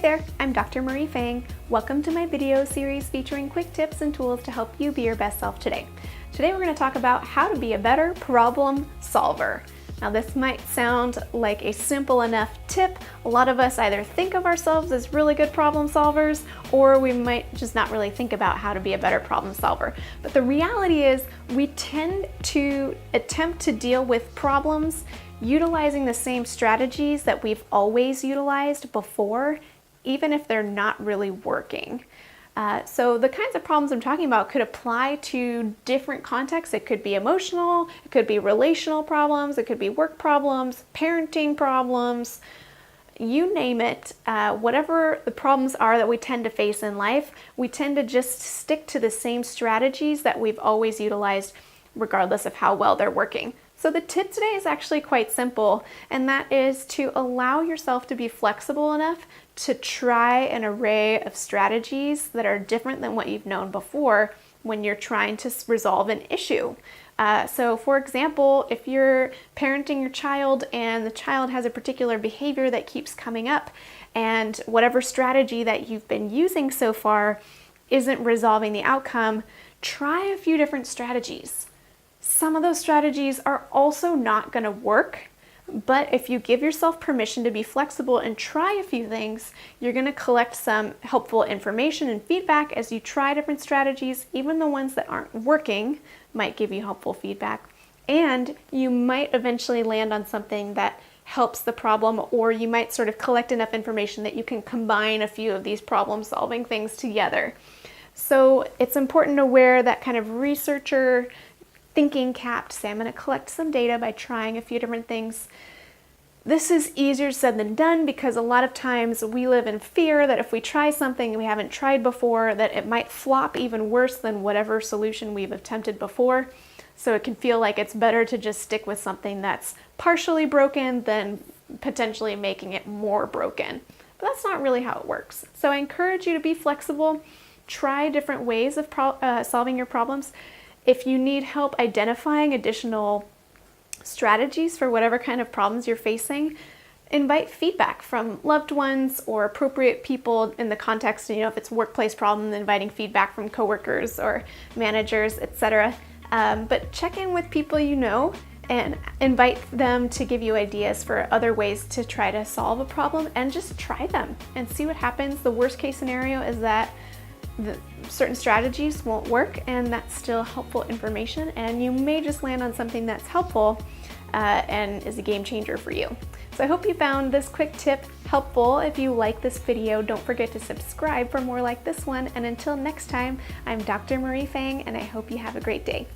there, I'm Dr. Marie Fang. Welcome to my video series featuring quick tips and tools to help you be your best self today. Today we're going to talk about how to be a better problem solver. Now this might sound like a simple enough tip. A lot of us either think of ourselves as really good problem solvers, or we might just not really think about how to be a better problem solver. But the reality is we tend to attempt to deal with problems utilizing the same strategies that we've always utilized before, even if they're not really working. So the kinds of problems I'm talking about could apply to different contexts. It could be emotional, it could be relational problems, it could be work problems, parenting problems, you name it. Whatever the problems are that we tend to face in life, we tend to just stick to the same strategies that we've always utilized, regardless of how well they're working. So the tip today is actually quite simple, and that is to allow yourself to be flexible enough to try an array of strategies that are different than what you've known before when you're trying to resolve an issue. So for example, if you're parenting your child and the child has a particular behavior that keeps coming up, and whatever strategy that you've been using so far isn't resolving the outcome, try a few different strategies. Some of those strategies are also not going to work, but if you give yourself permission to be flexible and try a few things, you're going to collect some helpful information and feedback as you try different strategies. Even the ones that aren't working might give you helpful feedback, and you might eventually land on something that helps the problem, or you might sort of collect enough information that you can combine a few of these problem-solving things together. So it's important to wear that kind of researcher thinking cap to say, I'm going to collect some data by trying a few different things. This is easier said than done because a lot of times we live in fear that if we try something we haven't tried before, that it might flop even worse than whatever solution we've attempted before. So it can feel like it's better to just stick with something that's partially broken than potentially making it more broken. But that's not really how it works. So I encourage you to be flexible, try different ways of solving your problems. If you need help identifying additional strategies for whatever kind of problems you're facing, invite feedback from loved ones or appropriate people in the context. If it's a workplace problem, inviting feedback from coworkers or managers, etc. But check in with people you know and invite them to give you ideas for other ways to try to solve a problem, and just try them and see what happens. The worst case scenario is that certain strategies won't work, and that's still helpful information, and you may just land on something that's helpful and is a game changer for you. So I hope you found this quick tip helpful. If you like this video, don't forget to subscribe for more like this one, and until next time, I'm Dr. Marie Fang, and I hope you have a great day.